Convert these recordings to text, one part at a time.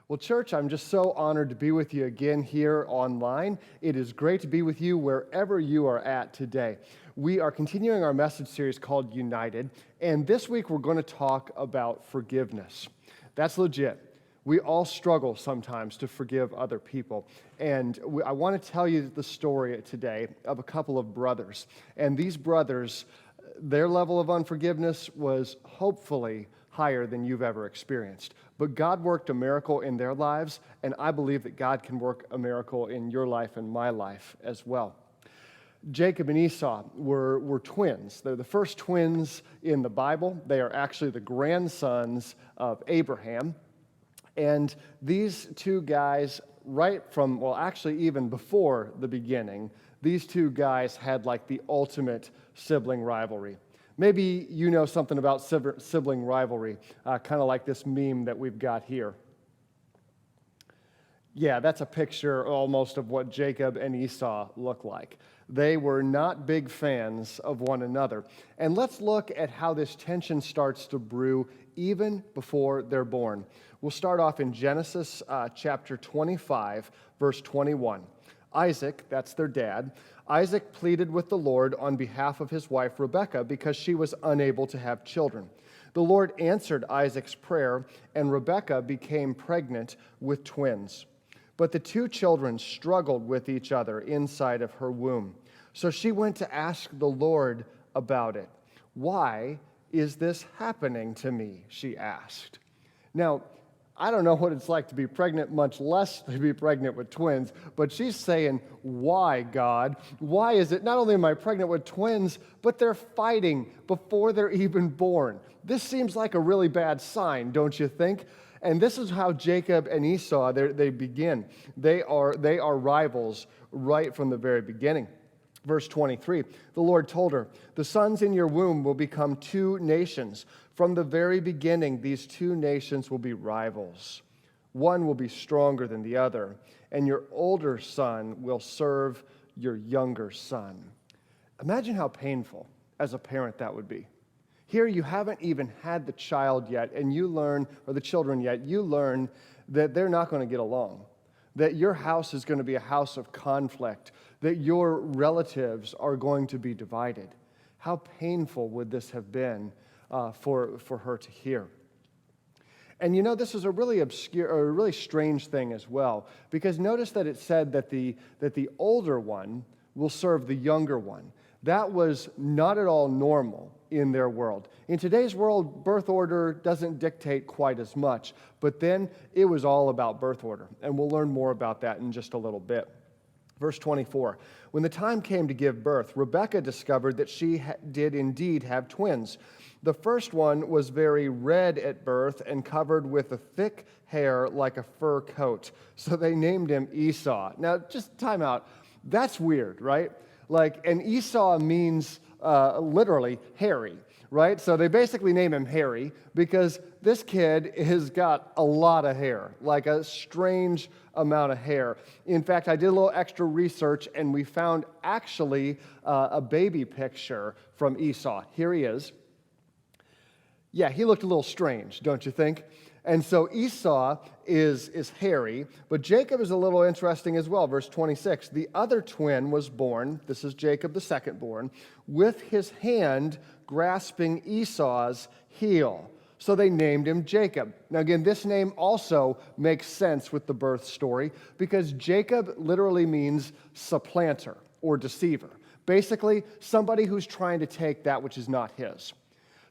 Well, church, I'm just so honored to be with you again here online. It is great to be with you wherever you are at today. We are continuing our message series called United, and this week we're going to talk about forgiveness. That's legit. We all struggle sometimes to forgive other people, and I want to tell you the story today of a couple of brothers. And these brothers, their level of unforgiveness was hopefully higher than you've ever experienced. But God worked a miracle in their lives, and I believe that God can work a miracle in your life and my life as well. Jacob and Esau were twins. They're the first twins in the Bible. They are actually the grandsons of Abraham. And these two guys, actually even before the beginning, these two guys had like the ultimate sibling rivalry. Maybe you know something about sibling rivalry, kind of like this meme that we've got here. Yeah, that's a picture almost of what Jacob and Esau look like. They were not big fans of one another. And let's look at how this tension starts to brew even before they're born. We'll start off in Genesis chapter 25, verse 21. Isaac, that's their dad, Isaac pleaded with the Lord on behalf of his wife Rebekah because she was unable to have children. The Lord answered Isaac's prayer, and Rebekah became pregnant with twins. But the two children struggled with each other inside of her womb. So she went to ask the Lord about it. "Why is this happening to me?" she asked. Now, I don't know what it's like to be pregnant, much less to be pregnant with twins, but she's saying, "Why, God? Why is it not only am I pregnant with twins, but they're fighting before they're even born?" This seems like a really bad sign, don't you think? And this is how Jacob and Esau, they begin. They are rivals right from the very beginning. Verse 23, the Lord told her, "The sons in your womb will become two nations. From the very beginning, these two nations will be rivals. One will be stronger than the other, and your older son will serve your younger son." Imagine how painful as a parent that would be. Here you haven't even had the child yet, and you learn that they're not going to get along, that your house is going to be a house of conflict, that your relatives are going to be divided. How painful would this have been for her to hear? And you know, this is a really obscure, or a really strange thing as well, because notice that it said that the older one will serve the younger one. That was not at all normal in their world. In today's world, birth order doesn't dictate quite as much, but then it was all about birth order, and we'll learn more about that in just a little bit. Verse 24, when the time came to give birth, Rebekah discovered that she did indeed have twins. The first one was very red at birth and covered with a thick hair like a fur coat, so they named him Esau. Now, just time out. That's weird, right? And Esau means literally hairy, right? So they basically name him Hairy because this kid has got a lot of hair, like a strange amount of hair. In fact, I did a little extra research, and we found actually a baby picture from Esau. Here he is. Yeah, he looked a little strange, don't you think? And so Esau is hairy, but Jacob is a little interesting as well. Verse 26, the other twin was born, this is Jacob the second born, with his hand grasping Esau's heel. So they named him Jacob. Now again, this name also makes sense with the birth story because Jacob literally means supplanter or deceiver. Basically, somebody who's trying to take that which is not his.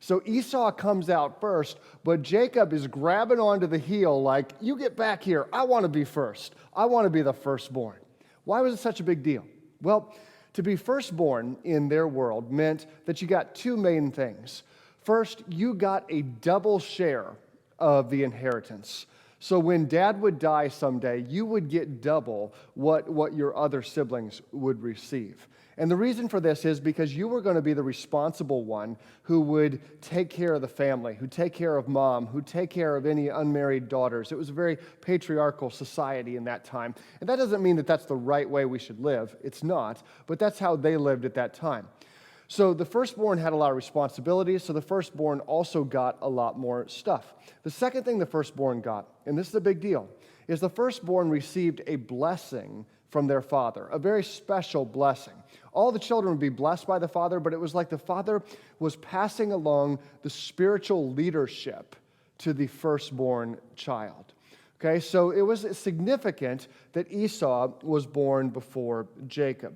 So Esau comes out first, but Jacob is grabbing onto the heel like, "You get back here. I want to be first. I want to be the firstborn." Why was it such a big deal? Well, to be firstborn in their world meant that you got two main things. First, you got a double share of the inheritance. So when dad would die someday, you would get double what your other siblings would receive. And the reason for this is because you were going to be the responsible one who would take care of the family, who take care of mom, who take care of any unmarried daughters. It was a very patriarchal society in that time. And that doesn't mean that that's the right way we should live. It's not. But that's how they lived at that time. So the firstborn had a lot of responsibilities, so the firstborn also got a lot more stuff. The second thing the firstborn got, and this is a big deal, is the firstborn received a blessing from their father, a very special blessing. All the children would be blessed by the father, but it was like the father was passing along the spiritual leadership to the firstborn child. Okay, so it was significant that Esau was born before Jacob.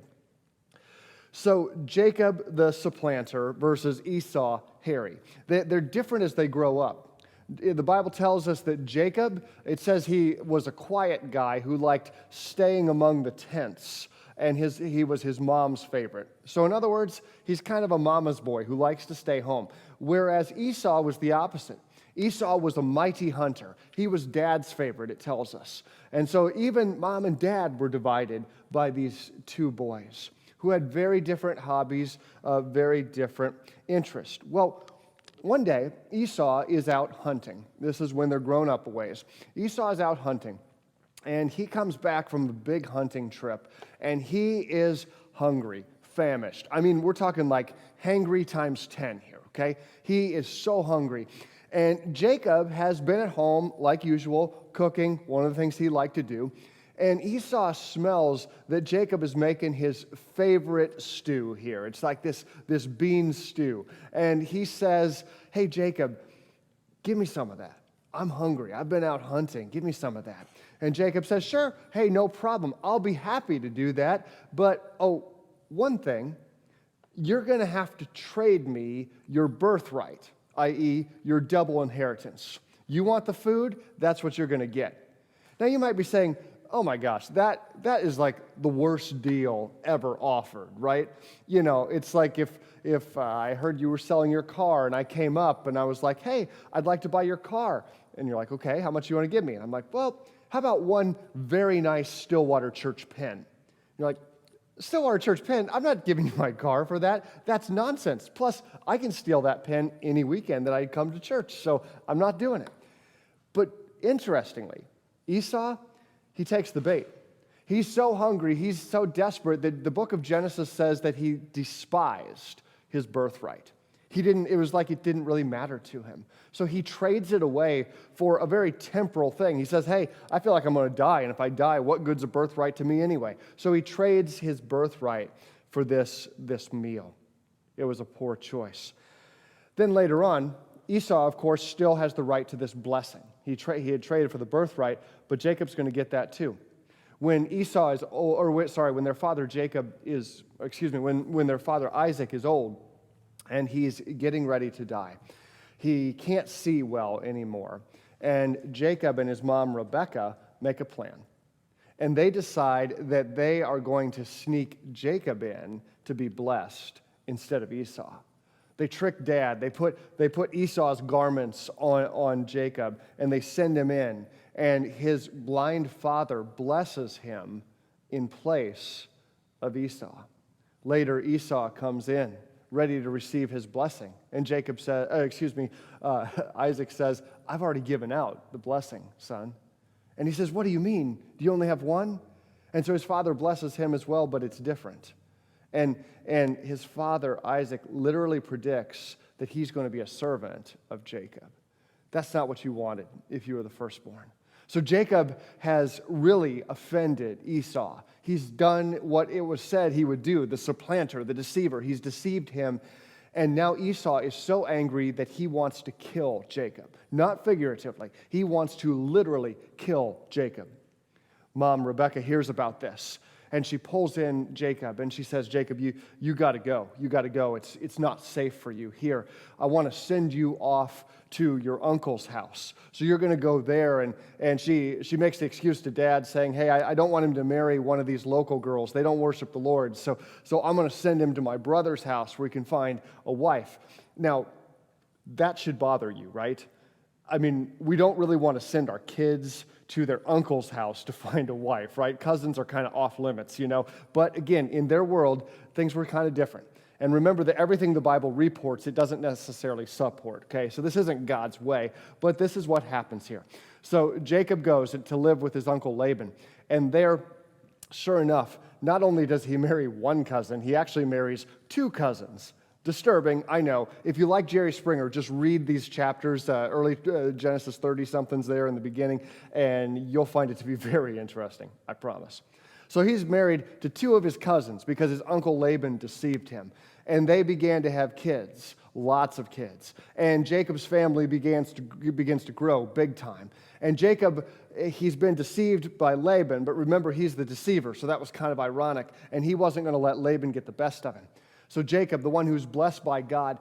So Jacob, the supplanter, versus Esau, Harry. They're different as they grow up. The Bible tells us that Jacob, it says he was a quiet guy who liked staying among the tents, and he was his mom's favorite. So in other words, he's kind of a mama's boy who likes to stay home, whereas Esau was the opposite. Esau was a mighty hunter. He was dad's favorite, it tells us. And so even mom and dad were divided by these two boys who had very different hobbies, very different interests. Well, one day, Esau is out hunting. This is when they're grown up a ways. Esau is out hunting, and he comes back from a big hunting trip, and he is hungry, famished. I mean, we're talking like hangry times 10 here, okay? He is so hungry. And Jacob has been at home, like usual, cooking, one of the things he liked to do. And Esau smells that Jacob is making his favorite stew here. It's like this bean stew. And he says, hey, Jacob, give me some of that. I'm hungry. I've been out hunting. Give me some of that. And Jacob says, sure. Hey, no problem. I'll be happy to do that. But, one thing, you're going to have to trade me your birthright, i.e., your double inheritance. You want the food? That's what you're going to get. Now, you might be saying, oh my gosh, that is like the worst deal ever offered, right? You know, it's like if I heard you were selling your car and I came up and I was like, hey, I'd like to buy your car. And you're like, okay, how much do you want to give me? And I'm like, well, how about one very nice Stillwater Church pen? You're like, Stillwater Church pen? I'm not giving you my car for that. That's nonsense. Plus, I can steal that pen any weekend that I come to church, so I'm not doing it. But interestingly, Esau, he takes the bait. He's so hungry, he's so desperate that the book of Genesis says that he despised his birthright. It was like it didn't really matter to him. So he trades it away for a very temporal thing. He says, hey, I feel like I'm going to die, and if I die, what good's a birthright to me anyway? So he trades his birthright for this meal. It was a poor choice. Then later on, Esau, of course, still has the right to this blessing. He had traded for the birthright, but Jacob's going to get that too. When their father when their father Isaac is old and he's getting ready to die, he can't see well anymore. And Jacob and his mom Rebekah make a plan. And they decide that they are going to sneak Jacob in to be blessed instead of Esau. They trick Dad. They put Esau's garments on Jacob, and they send him in. And his blind father blesses him in place of Esau. Later, Esau comes in, ready to receive his blessing. And Isaac says, I've already given out the blessing, son. And he says, what do you mean? Do you only have one? And so his father blesses him as well, but it's different. And his father, Isaac, literally predicts that he's going to be a servant of Jacob. That's not what you wanted if you were the firstborn. So Jacob has really offended Esau. He's done what it was said he would do, the supplanter, the deceiver. He's deceived him. And now Esau is so angry that he wants to kill Jacob. Not figuratively. He wants to literally kill Jacob. Mom, Rebekah, hears about this. And she pulls in Jacob, and she says, Jacob, you got to go. You got to go. It's not safe for you here. I want to send you off to your uncle's house. So you're going to go there. And she makes the excuse to Dad saying, hey, I don't want him to marry one of these local girls. They don't worship the Lord. So I'm going to send him to my brother's house where he can find a wife. Now, that should bother you, right? I mean, we don't really want to send our kids to their uncle's house to find a wife, right? Cousins are kind of off limits, you know. But again, in their world, things were kind of different. And remember that everything the Bible reports, it doesn't necessarily support, okay? So this isn't God's way, but this is what happens here. So Jacob goes to live with his uncle Laban, and there, sure enough, not only does he marry one cousin, he actually marries two cousins Disturbing, I know. If you like Jerry Springer, just read these chapters, early Genesis 30-somethings there in the beginning, and you'll find it to be very interesting, I promise. So he's married to two of his cousins because his uncle Laban deceived him. And they began to have kids, lots of kids. And Jacob's family begins to grow big time. And Jacob, he's been deceived by Laban, but remember, he's the deceiver, so that was kind of ironic. And he wasn't going to let Laban get the best of him. So Jacob, the one who's blessed by God,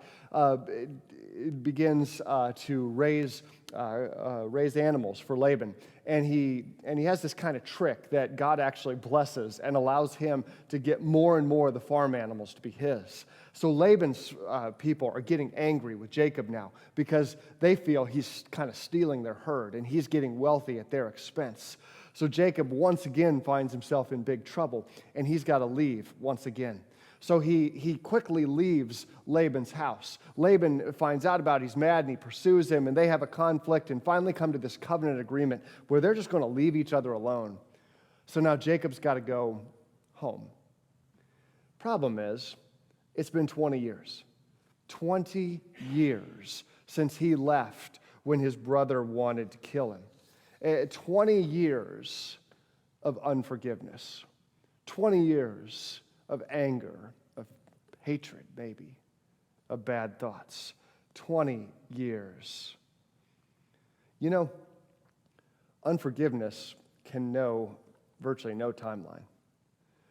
begins to raise animals for Laban. And he has this kind of trick that God actually blesses and allows him to get more and more of the farm animals to be his. So Laban's people are getting angry with Jacob now because they feel he's kind of stealing their herd and he's getting wealthy at their expense. So Jacob once again finds himself in big trouble and he's got to leave once again. So he quickly leaves Laban's house. Laban finds out about it, he's mad, and he pursues him, and they have a conflict and finally come to this covenant agreement where they're just going to leave each other alone. So now Jacob's got to go home. Problem is, it's been 20 years. 20 years since he left when his brother wanted to kill him. 20 years of unforgiveness. 20 years of anger, of hatred, maybe, of bad thoughts. 20 years. You know, unforgiveness can know virtually no timeline.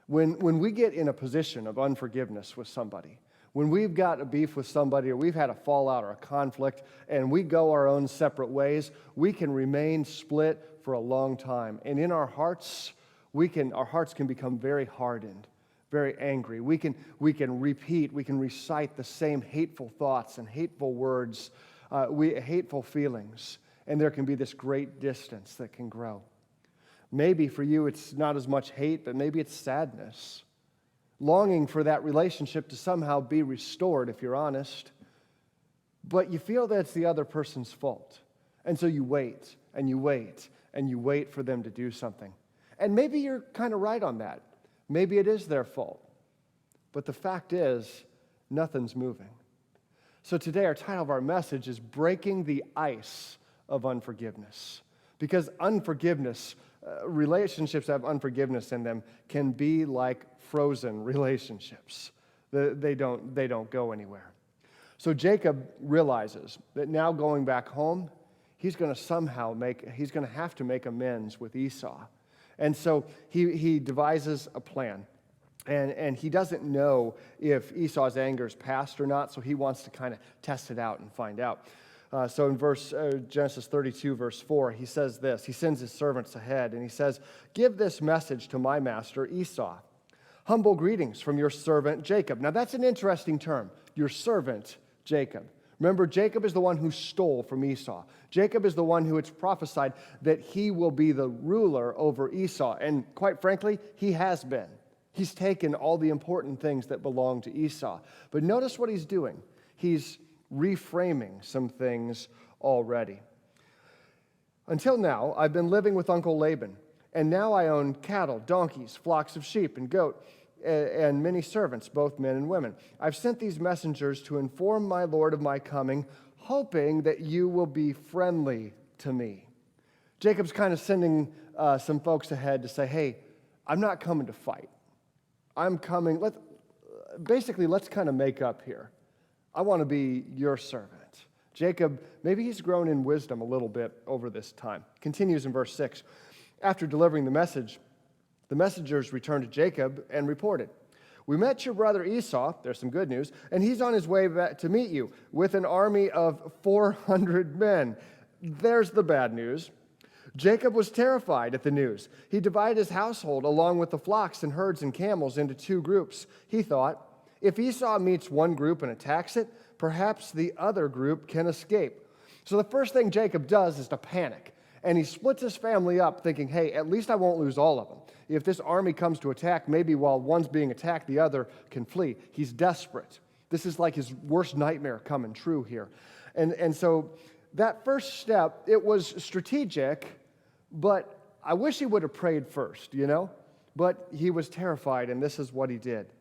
When we get in a position of unforgiveness with somebody, when we've got a beef with somebody or we've had a fallout or a conflict and we go our own separate ways, we can remain split for a long time. And in our hearts, our hearts can become very hardened, very angry. We can recite the same hateful thoughts and hateful words, hateful feelings, and there can be this great distance that can grow. Maybe for you it's not as much hate, but maybe it's sadness. Longing for that relationship to somehow be restored, if you're honest. But you feel that it's the other person's fault. And so you wait, and you wait, and you wait for them to do something. And maybe you're kind of right on that. Maybe it is their fault. But the fact is, nothing's moving. So today, our title of our message is Breaking the Ice of Unforgiveness. Because unforgiveness, relationships that have unforgiveness in them can be like frozen relationships. They don't go anywhere. So Jacob realizes that now going back home, he's going to have to make amends with Esau. And so he devises a plan. And he doesn't know if Esau's anger is past or not, so he wants to kind of test it out and find out. So in Genesis 32, verse 4, he says this. He sends his servants ahead, and he says, "Give this message to my master Esau. Humble greetings from your servant Jacob." Now that's an interesting term, your servant Jacob. Remember, Jacob is the one who stole from Esau. Jacob is the one who it's prophesied that he will be the ruler over Esau. And quite frankly, he has been. He's taken all the important things that belong to Esau. But notice what he's doing. He's reframing some things already. "Until now, I've been living with Uncle Laban, and now I own cattle, donkeys, flocks of sheep, and goat, and many servants, both men and women. I've sent these messengers to inform my lord of my coming, hoping that you will be friendly to me." Jacob's kind of sending some folks ahead to say, hey, I'm not coming to fight. I'm coming, let's kind of make up here. I want to be your servant. Jacob, maybe he's grown in wisdom a little bit over this time. Continues in verse 6. After delivering the message, the messengers returned to Jacob and reported, "We met your brother Esau," there's some good news, "and he's on his way back to meet you with an army of 400 men. There's the bad news. Jacob was terrified at the news. He divided his household along with the flocks and herds and camels into two groups. He thought, if Esau meets one group and attacks it, perhaps the other group can escape. So the first thing Jacob does is to panic. And he splits his family up thinking, hey, at least I won't lose all of them. If this army comes to attack, maybe while one's being attacked, the other can flee. He's desperate. This is like his worst nightmare coming true here. And so that first step, it was strategic, but I wish he would have prayed first, But he was terrified, and this is what he did.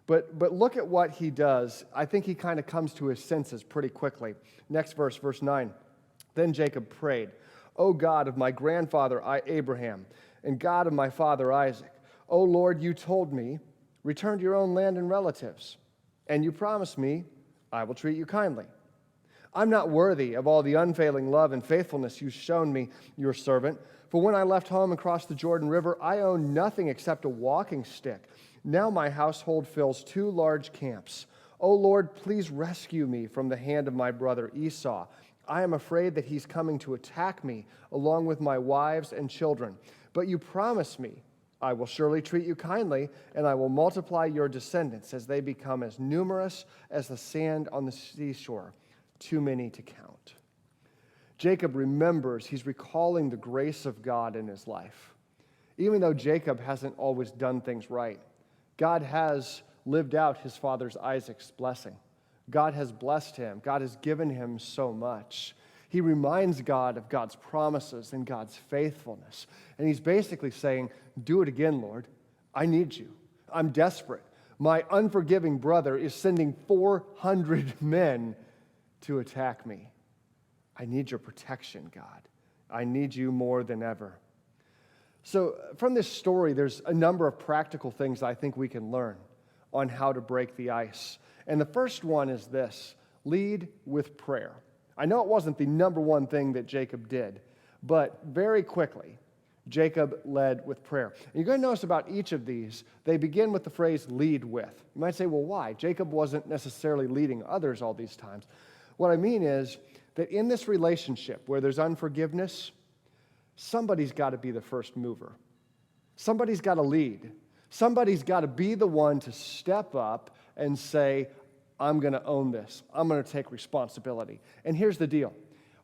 But look at what he does. I think he kind of comes to his senses pretty quickly. Next verse, verse 9. Then Jacob prayed, O God of my grandfather Abraham, and God of my father Isaac, O Lord, you told me, return to your own land and relatives, and you promised me, I will treat you kindly. I'm not worthy of all the unfailing love and faithfulness you've shown me, your servant. For when I left home and crossed the Jordan River, I owned nothing except a walking stick. Now my household fills 2 large camps. O Lord, please rescue me from the hand of my brother Esau. I am afraid that he's coming to attack me, along with my wives and children. But you promised me, I will surely treat you kindly, and I will multiply your descendants as they become as numerous as the sand on the seashore, too many to count. Jacob remembers, he's recalling the grace of God in his life. Even though Jacob hasn't always done things right, God has lived out his father Isaac's blessing. God has blessed him. God has given him so much. He reminds God of God's promises and God's faithfulness. And he's basically saying, do it again, Lord. I need you. I'm desperate. My unforgiving brother is sending 400 men to attack me. I need your protection, God. I need you more than ever. So from this story, there's a number of practical things I think we can learn on how to break the ice. And the first one is this: lead with prayer. I know it wasn't the number one thing that Jacob did, but very quickly, Jacob led with prayer. And you're going to notice about each of these, they begin with the phrase lead with. You might say, well, why? Jacob wasn't necessarily leading others all these times. What I mean is that in this relationship where there's unforgiveness, somebody's got to be the first mover. Somebody's got to lead. Somebody's got to be the one to step up and say, I'm going to own this. I'm going to take responsibility. And here's the deal.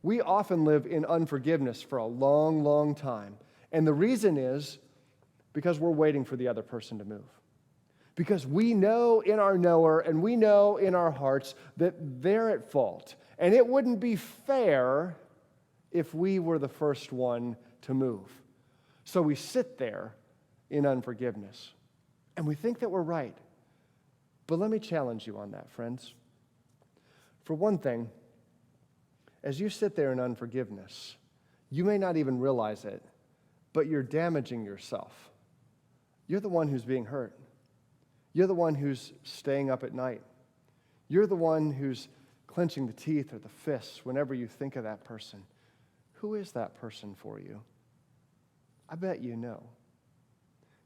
We often live in unforgiveness for a long, long time. And the reason is because we're waiting for the other person to move. Because we know in our knower and we know in our hearts that they're at fault. And it wouldn't be fair if we were the first one to move. So we sit there in unforgiveness. And we think that we're right. But let me challenge you on that, friends. For one thing, as you sit there in unforgiveness, you may not even realize it, but you're damaging yourself. You're the one who's being hurt. You're the one who's staying up at night. You're the one who's clenching the teeth or the fists whenever you think of that person. Who is that person for you? I bet you know.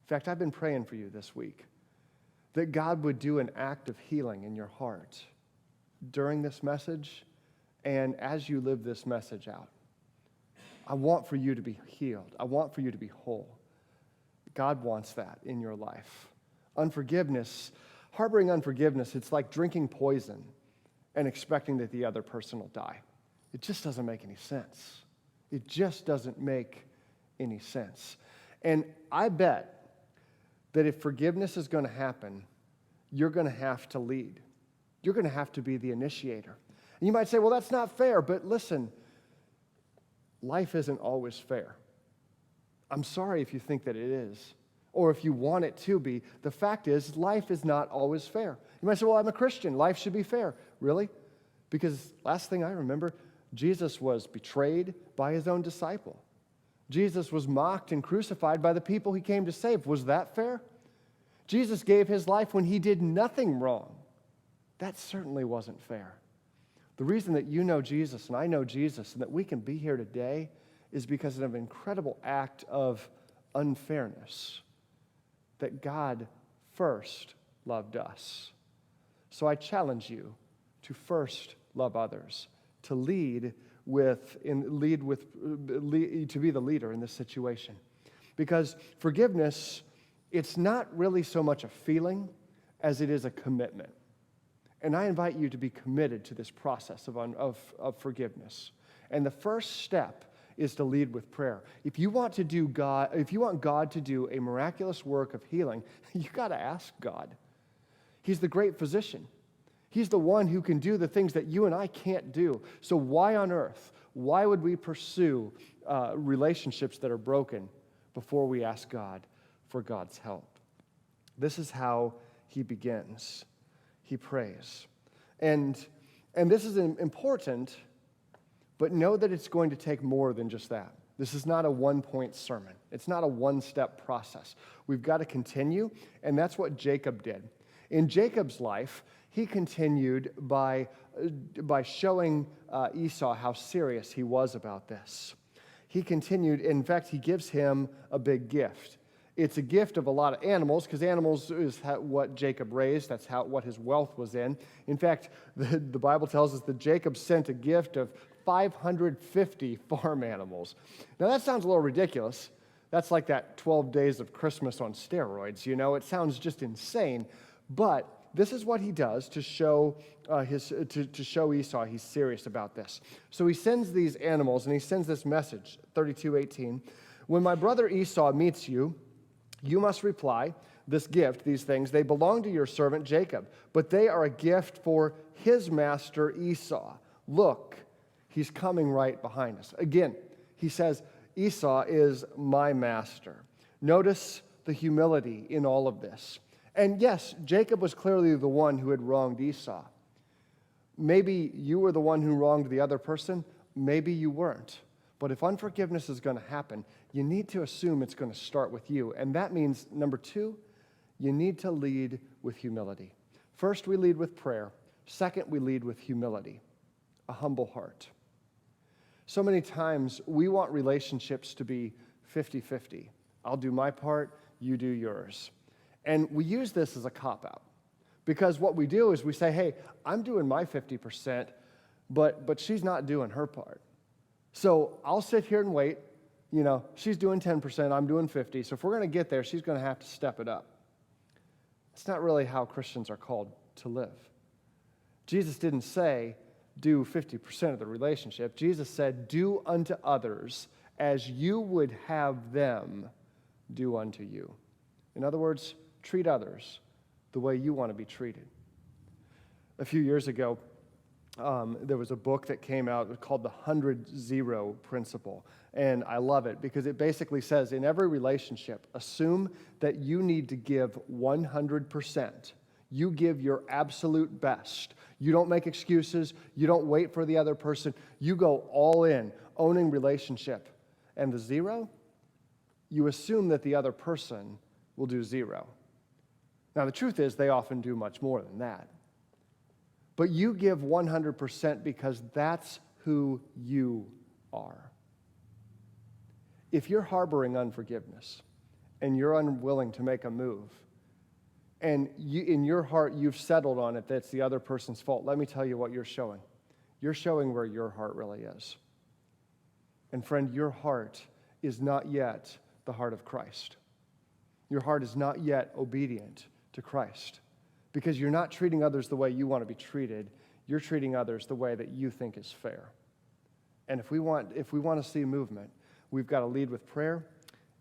In fact, I've been praying for you this week that God would do an act of healing in your heart during this message and as you live this message out. I want for you to be healed. I want for you to be whole. God wants that in your life. Unforgiveness, harboring unforgiveness, it's like drinking poison and expecting that the other person will die. It just doesn't make any sense. It just doesn't make any sense. And I bet that if forgiveness is going to happen, you're going to have to lead. You're going to have to be the initiator. And you might say, well, that's not fair. But listen, life isn't always fair. I'm sorry if you think that it is, or if you want it to be. The fact is, life is not always fair. You might say, well, I'm a Christian. Life should be fair. Really? Because last thing I remember, Jesus was betrayed by his own disciple. Jesus was mocked and crucified by the people he came to save. Was that fair? Jesus gave his life when he did nothing wrong. That certainly wasn't fair. The reason that you know Jesus and I know Jesus and that we can be here today is because of an incredible act of unfairness, that God first loved us. So I challenge you to first love others, to to be the leader in this situation. Because forgiveness, it's not really so much a feeling as it is a commitment. And I invite you to be committed to this process of forgiveness. And the first step is to lead with prayer. If you want God to do a miraculous work of healing, you got to ask God. He's the great physician. He's the one who can do the things that you and I can't do. So why on earth? Why would we pursue relationships that are broken before we ask God for God's help? This is how he begins. He prays. And this is important, but know that it's going to take more than just that. This is not a one-point sermon. It's not a one-step process. We've got to continue, and that's what Jacob did. In Jacob's life, he continued by showing Esau how serious he was about this. He continued, in fact, he gives him a big gift. It's a gift of a lot of animals, because animals is what Jacob raised. That's what his wealth was in. In fact, the Bible tells us that Jacob sent a gift of 550 farm animals. Now, that sounds a little ridiculous. That's like that 12 days of Christmas on steroids, It sounds just insane. But this is what he does to show to show Esau he's serious about this. So he sends these animals, and he sends this message, 32:18. When my brother Esau meets you, you must reply, this gift, these things, they belong to your servant Jacob, but they are a gift for his master Esau. Look, he's coming right behind us. Again, he says, Esau is my master. Notice the humility in all of this. And yes, Jacob was clearly the one who had wronged Esau. Maybe you were the one who wronged the other person. Maybe you weren't. But if unforgiveness is going to happen, you need to assume it's going to start with you. And that means, number two, you need to lead with humility. First, we lead with prayer. Second, we lead with humility, a humble heart. So many times, we want relationships to be 50-50. I'll do my part, you do yours. And we use this as a cop-out. Because what we do is we say, hey, I'm doing my 50%, but she's not doing her part. So I'll sit here and wait. She's doing 10%, I'm doing 50%. So if we're going to get there, she's going to have to step it up. It's not really how Christians are called to live. Jesus didn't say, do 50% of the relationship. Jesus said, do unto others as you would have them do unto you. In other words, treat others the way you want to be treated. A few years ago, there was a book that came out called The 100-0 Principle. And I love it because it basically says in every relationship, assume that you need to give 100%. You give your absolute best. You don't make excuses. You don't wait for the other person. You go all in, owning relationship. And the 0, you assume that the other person will do 0. Now, the truth is they often do much more than that. But you give 100% because that's who you are. If you're harboring unforgiveness and you're unwilling to make a move, and in your heart you've settled on it that's the other person's fault, let me tell you what you're showing. You're showing where your heart really is. And friend, your heart is not yet the heart of Christ. Your heart is not yet obedient to Christ. Because you're not treating others the way you want to be treated. You're treating others the way that you think is fair. And if we want to see movement, we've got to lead with prayer,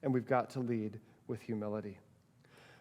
and we've got to lead with humility.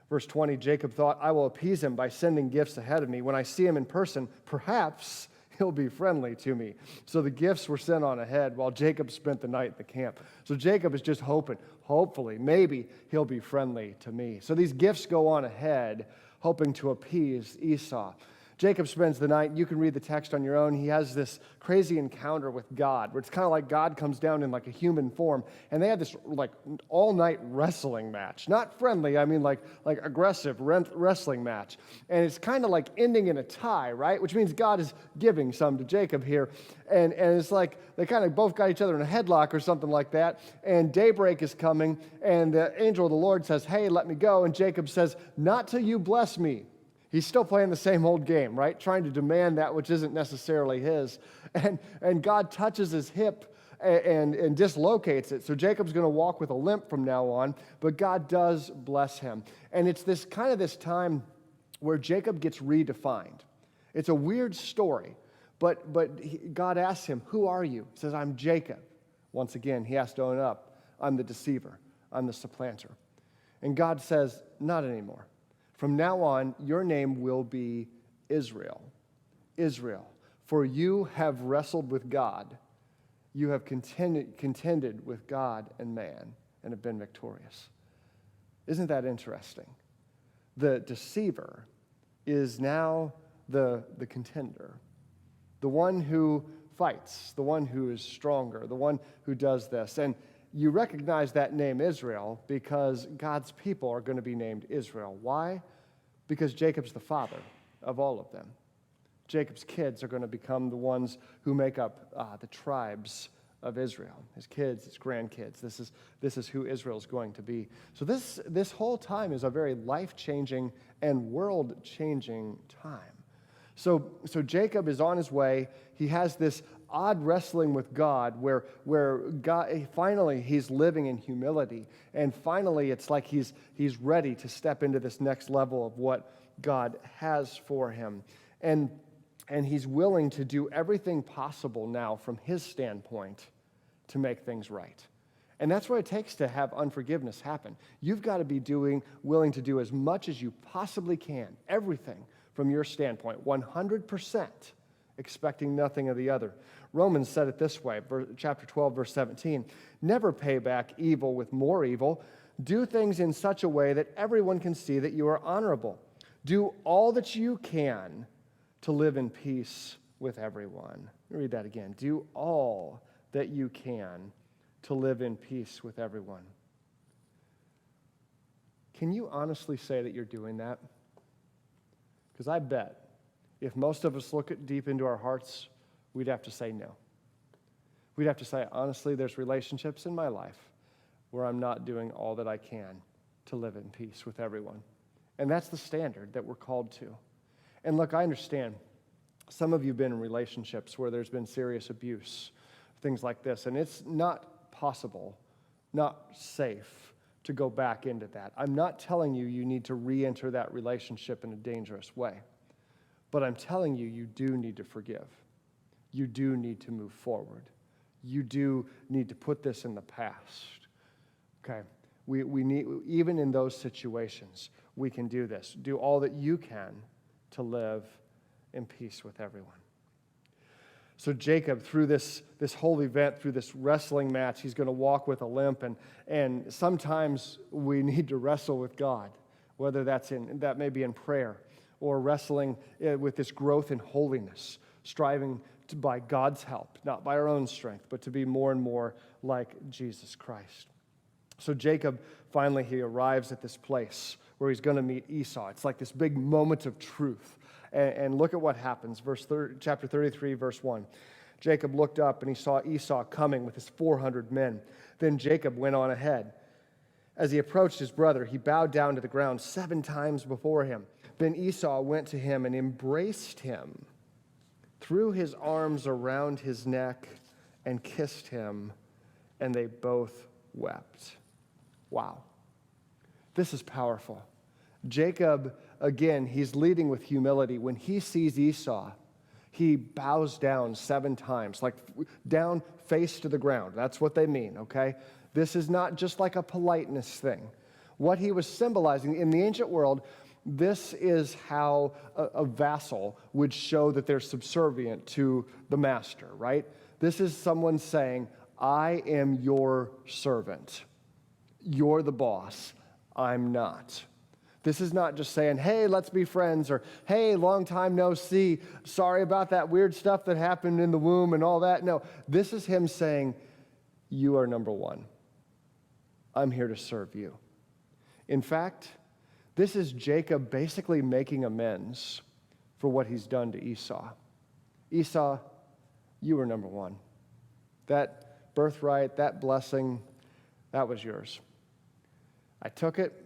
Verse 20, Jacob thought, I will appease him by sending gifts ahead of me. When I see him in person, perhaps he'll be friendly to me. So the gifts were sent on ahead while Jacob spent the night at the camp. So Jacob is just hopefully, maybe he'll be friendly to me. So these gifts go on ahead, hoping to appease Esau. Jacob spends the night. You can read the text on your own. He has this crazy encounter with God, where it's kind of like God comes down in like a human form, and they have this like all-night wrestling match. Not friendly, I mean like aggressive wrestling match. And it's kind of like ending in a tie, right? Which means God is giving some to Jacob here. And it's like they kind of both got each other in a headlock or something like that. And daybreak is coming, and the angel of the Lord says, hey, let me go. And Jacob says, not till you bless me. He's still playing the same old game, right? Trying to demand that which isn't necessarily his. And God touches his hip and dislocates it. So Jacob's going to walk with a limp from now on, but God does bless him. And it's this time where Jacob gets redefined. It's a weird story, but God asks him, who are you? He says, I'm Jacob. Once again, he has to own up. I'm the deceiver. I'm the supplanter. And God says, not anymore. From now on, your name will be Israel. Israel. For you have wrestled with God. You have contended with God and man and have been victorious. Isn't that interesting? The deceiver is now the contender, the one who fights, the one who is stronger, the one who does this. And you recognize that name Israel because God's people are going to be named Israel. Why? Because Jacob's the father of all of them. Jacob's kids are going to become the ones who make up the tribes of Israel. His kids, his grandkids. This is who Israel is going to be. So this whole time is a very life-changing and world-changing time. So Jacob is on his way. He has this odd wrestling with God where God, finally he's living in humility. And finally it's like he's ready to step into this next level of what God has for him. And he's willing to do everything possible now from his standpoint to make things right. And that's what it takes to have unforgiveness happen. You've got to be willing to do as much as you possibly can, everything from your standpoint, 100%, expecting nothing of the other. Romans said it this way, chapter 12, verse 17, never pay back evil with more evil. Do things in such a way that everyone can see that you are honorable. Do all that you can to live in peace with everyone. Let me read that again. Do all that you can to live in peace with everyone. Can you honestly say that you're doing that? Because I bet if most of us look deep into our hearts, we'd have to say no. We'd have to say, honestly, there's relationships in my life where I'm not doing all that I can to live in peace with everyone. And that's the standard that we're called to. And look, I understand some of you have been in relationships where there's been serious abuse, things like this, and it's not possible, not safe to go back into that. I'm not telling you you need to re-enter that relationship in a dangerous way, but I'm telling you you do need to forgive. You do need to move forward. You do need to put this in the past. Okay? We need, even in those situations, we can do this. Do all that you can to live in peace with everyone. So Jacob, through this whole event, through this wrestling match, he's going to walk with a limp, and sometimes we need to wrestle with God, whether that may be in prayer or wrestling with this growth in holiness, striving by God's help, not by our own strength, but to be more and more like Jesus Christ. So Jacob, finally, he arrives at this place where he's going to meet Esau. It's like this big moment of truth. And look at what happens. Chapter 33, verse 1. Jacob looked up and he saw Esau coming with his 400 men. Then Jacob went on ahead. As he approached his brother, he bowed down to the ground 7 times before him. Then Esau went to him and embraced him, threw his arms around his neck, and kissed him, and they both wept. Wow. This is powerful. Jacob, again, he's leading with humility. When he sees Esau, he bows down 7 times, like down face to the ground. That's what they mean, okay? This is not just like a politeness thing. What he was symbolizing in the ancient world, this is how a vassal would show that they're subservient to the master, right? This is someone saying, I am your servant. You're the boss. I'm not. This is not just saying, hey, let's be friends, or hey, long time no see. Sorry about that weird stuff that happened in the womb and all that. No, this is him saying, you are number one. I'm here to serve you. In fact, this is Jacob basically making amends for what he's done to Esau. Esau, you were number one. That birthright, that blessing, that was yours. I took it.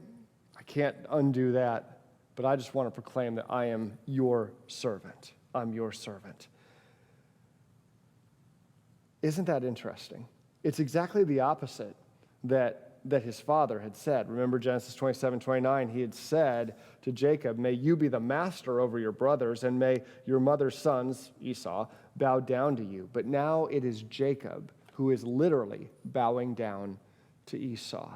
I can't undo that, but I just want to proclaim that I am your servant. I'm your servant. Isn't that interesting? It's exactly the opposite that his father had said. Remember Genesis 27:29, he had said to Jacob, may you be the master over your brothers, and may your mother's sons, Esau, bow down to you. But now it is Jacob who is literally bowing down to Esau.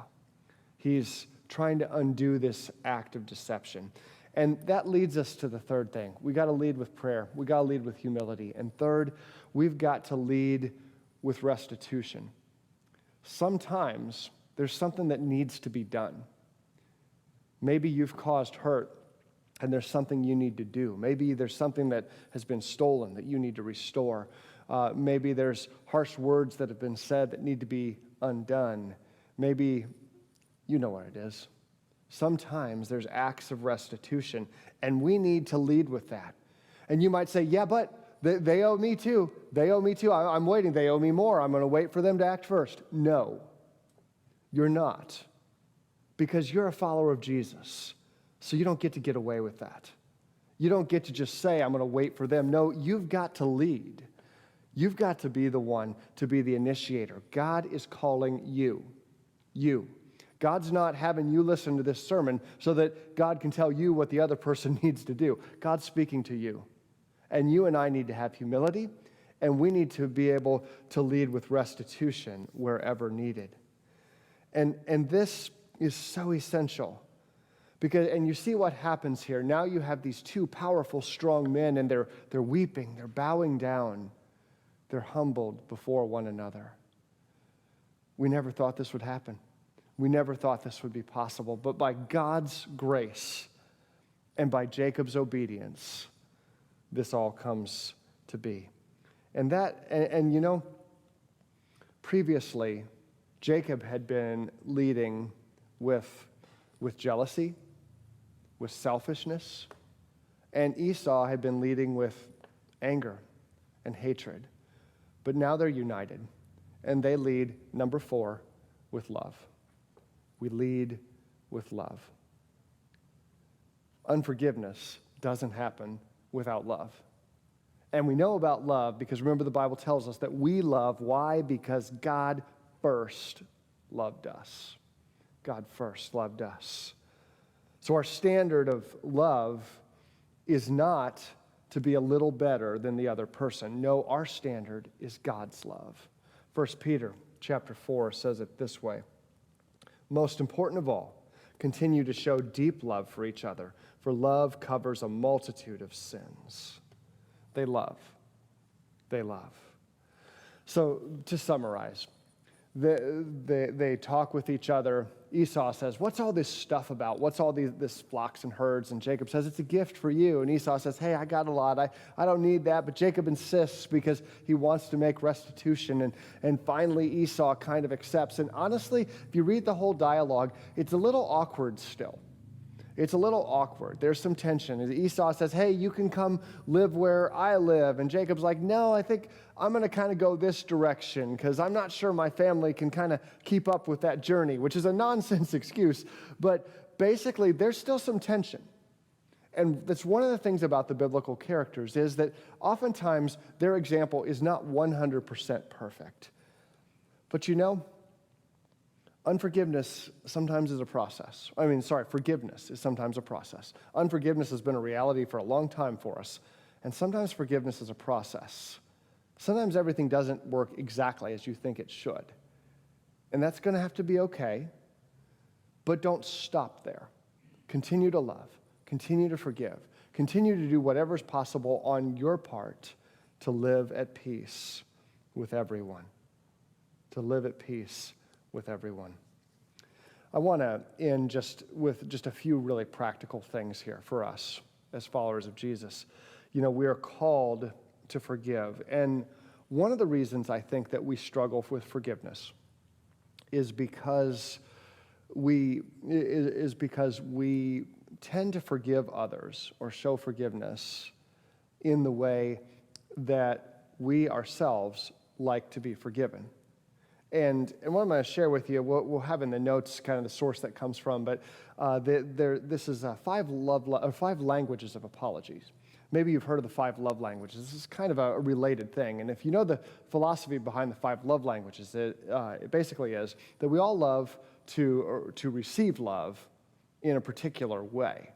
He's trying to undo this act of deception. And that leads us to the third thing. We got to lead with prayer. We got to lead with humility. And third, we've got to lead with restitution. Sometimes there's something that needs to be done. Maybe you've caused hurt and there's something you need to do. Maybe there's something that has been stolen that you need to restore. Maybe there's harsh words that have been said that need to be undone. Maybe you know what it is. Sometimes there's acts of restitution, and we need to lead with that. And you might say, yeah, but they owe me too. They owe me too. I'm waiting. They owe me more. I'm going to wait for them to act first. No, you're not, because you're a follower of Jesus. So you don't get away with that. You don't get to just say, I'm going to wait for them. No, you've got to lead. You've got to be the one to be the initiator. God is calling you. You. God's not having you listen to this sermon so that God can tell you what the other person needs to do. God's speaking to you. And you and I need to have humility, and we need to be able to lead with restitution wherever needed. And this is so essential. And you see what happens here. Now you have these two powerful, strong men, and they're weeping, they're bowing down, they're humbled before one another. We never thought this would happen. We never thought this would be possible. But by God's grace and by Jacob's obedience, this all comes to be. And you know, previously, Jacob had been leading with jealousy, with selfishness, and Esau had been leading with anger and hatred. But now they're united, and they lead, number 4, with love. We lead with love. Unforgiveness doesn't happen without love. And we know about love because remember the Bible tells us that we love. Why? Because God first loved us. God first loved us. So our standard of love is not to be a little better than the other person. No, our standard is God's love. 1 Peter chapter 4 says it this way. Most important of all, continue to show deep love for each other, for love covers a multitude of sins. They love. They love. So to summarize, they talk with each other. Esau says, what's all this stuff about? What's all this flocks and herds? And Jacob says, it's a gift for you. And Esau says, hey, I got a lot. I don't need that. But Jacob insists because he wants to make restitution. And finally, Esau kind of accepts. And honestly, if you read the whole dialogue, it's a little awkward still. It's a little awkward. There's some tension. Esau says, hey, you can come live where I live. And Jacob's like, no, I think I'm going to kind of go this direction because I'm not sure my family can kind of keep up with that journey, which is a nonsense excuse. But basically, there's still some tension. And that's one of the things about the biblical characters is that oftentimes their example is not 100% perfect. But you know, forgiveness is sometimes a process. Unforgiveness has been a reality for a long time for us. And sometimes forgiveness is a process. Sometimes everything doesn't work exactly as you think it should. And that's going to have to be okay. But don't stop there. Continue to love. Continue to forgive. Continue to do whatever is possible on your part to live at peace with everyone. To live at peace with everyone. I want to end with just a few really practical things here for us as followers of Jesus. You know, we are called to forgive. And one of the reasons I think that we struggle with forgiveness is because we tend to forgive others or show forgiveness in the way that we ourselves like to be forgiven. And what I'm going to share with you, we'll have in the notes kind of the source that comes from, but this is 5 languages of apologies. Maybe you've heard of the 5 love languages. This is kind of a related thing. And if you know the philosophy behind the 5 love languages, it basically is that we all love to receive love in a particular way.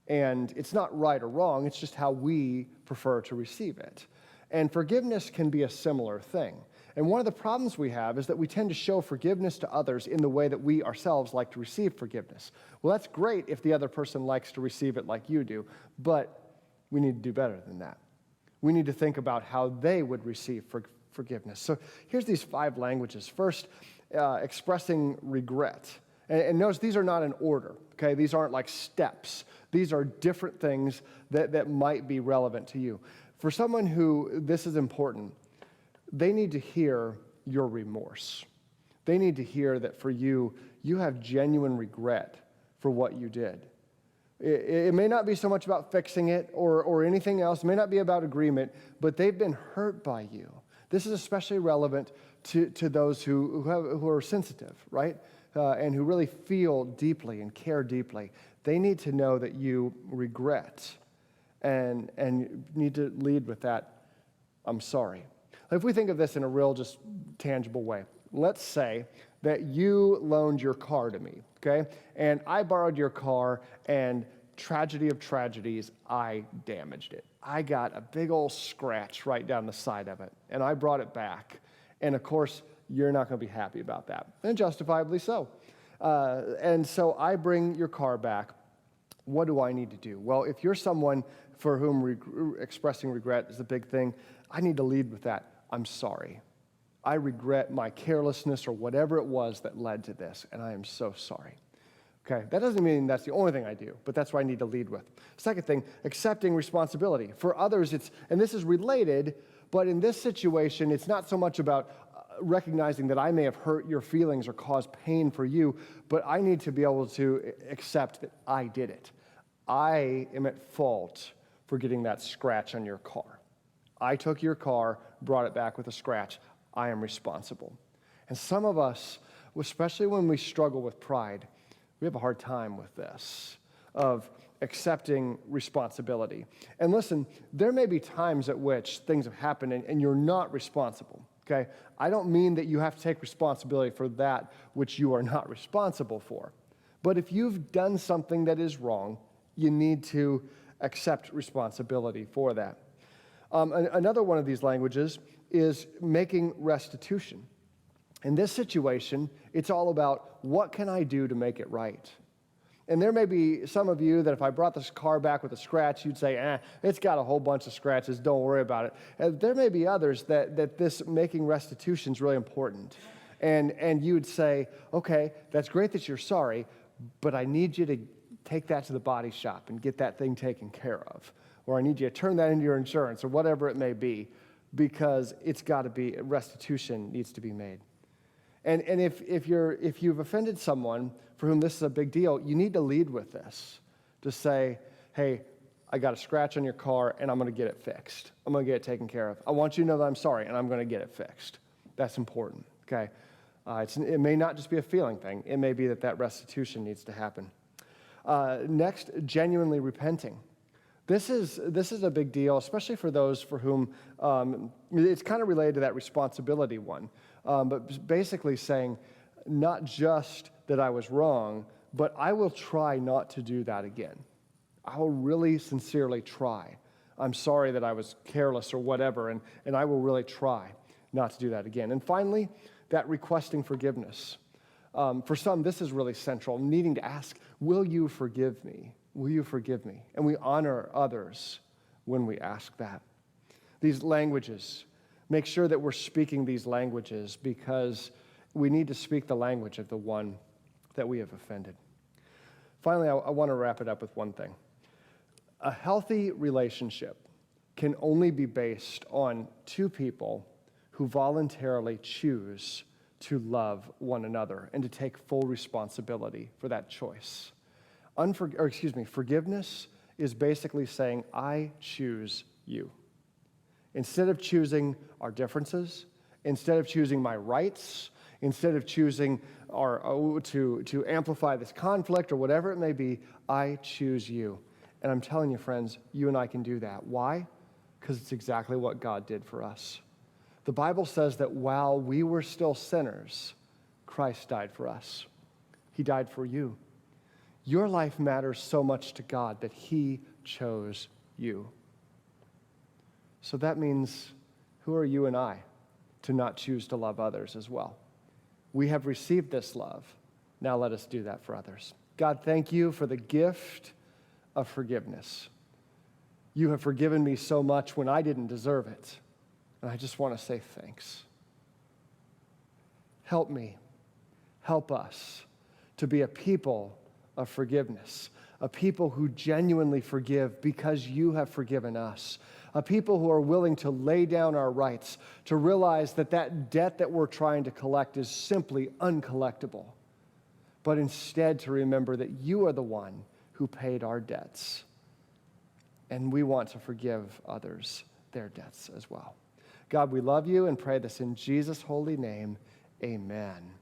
And it's not right or wrong, it's just how we prefer to receive it. And forgiveness can be a similar thing. And one of the problems we have is that we tend to show forgiveness to others in the way that we ourselves like to receive forgiveness. Well, that's great if the other person likes to receive it like you do, but we need to do better than that. We need to think about how they would receive forgiveness. So here's these 5 languages. First, expressing regret. And notice these are not in order, okay? These aren't like steps. These are different things that might be relevant to you. For someone who this is important, they need to hear your remorse. They need to hear that for you, you have genuine regret for what you did. It may not be so much about fixing it or anything else. It may not be about agreement, but they've been hurt by you. This is especially relevant to those who are sensitive, right? And who really feel deeply and care deeply. They need to know that you regret and need to lead with that, I'm sorry. If we think of this in a real, just tangible way, let's say that you loaned your car to me, okay? And I borrowed your car, and tragedy of tragedies, I damaged it. I got a big old scratch right down the side of it, and I brought it back. And of course, you're not going to be happy about that, and justifiably so. And so I bring your car back. What do I need to do? Well, if you're someone for whom expressing regret is a big thing, I need to lead with that. I'm sorry. I regret my carelessness or whatever it was that led to this, and I am so sorry. Okay, that doesn't mean that's the only thing I do, but that's what I need to lead with. Second thing, accepting responsibility. For others, and this is related, but in this situation, it's not so much about recognizing that I may have hurt your feelings or caused pain for you, but I need to be able to accept that I did it. I am at fault for getting that scratch on your car. I took your car, brought it back with a scratch. I am responsible. And some of us, especially when we struggle with pride, we have a hard time with this, of accepting responsibility. And listen, there may be times at which things have happened and you're not responsible, okay? I don't mean that you have to take responsibility for that which you are not responsible for. But if you've done something that is wrong, you need to accept responsibility for that. Another one of these languages is making restitution. In this situation, it's all about what can I do to make it right? And there may be some of you that if I brought this car back with a scratch, you'd say, it's got a whole bunch of scratches, don't worry about it. And there may be others that this making restitution is really important. And you would say, okay, that's great that you're sorry, but I need you to take that to the body shop and get that thing taken care of. Or I need you to turn that into your insurance or whatever it may be, because it's got to be, restitution needs to be made. And if you've offended someone for whom this is a big deal, you need to lead with this. To say, hey, I got a scratch on your car and I'm going to get it fixed. I'm going to get it taken care of. I want you to know that I'm sorry and I'm going to get it fixed. That's important, okay? It may not just be a feeling thing. It may be that restitution needs to happen. Next, genuinely repenting. This is a big deal, especially for those for whom it's kind of related to that responsibility one. But basically saying, not just that I was wrong, but I will try not to do that again. I will really sincerely try. I'm sorry that I was careless or whatever, and I will really try not to do that again. And finally, that requesting forgiveness. For some, this is really central, needing to ask, will you forgive me? Will you forgive me? And we honor others when we ask that. These languages, make sure that we're speaking these languages because we need to speak the language of the one that we have offended. Finally, I want to wrap it up with one thing. A healthy relationship can only be based on two people who voluntarily choose to love one another and to take full responsibility for that choice. Forgiveness is basically saying, I choose you. Instead of choosing our differences, instead of choosing my rights, instead of choosing to amplify this conflict or whatever it may be, I choose you. And I'm telling you, friends, you and I can do that. Why? Because it's exactly what God did for us. The Bible says that while we were still sinners, Christ died for us. He died for you. Your life matters so much to God that He chose you. So that means, who are you and I to not choose to love others as well? We have received this love. Now let us do that for others. God, thank you for the gift of forgiveness. You have forgiven me so much when I didn't deserve it. And I just want to say thanks. Help me, help us to be a people of forgiveness, a people who genuinely forgive because you have forgiven us, a people who are willing to lay down our rights, to realize that that debt that we're trying to collect is simply uncollectible, but instead to remember that you are the one who paid our debts, and we want to forgive others their debts as well. God, we love you and pray this in Jesus' holy name. Amen.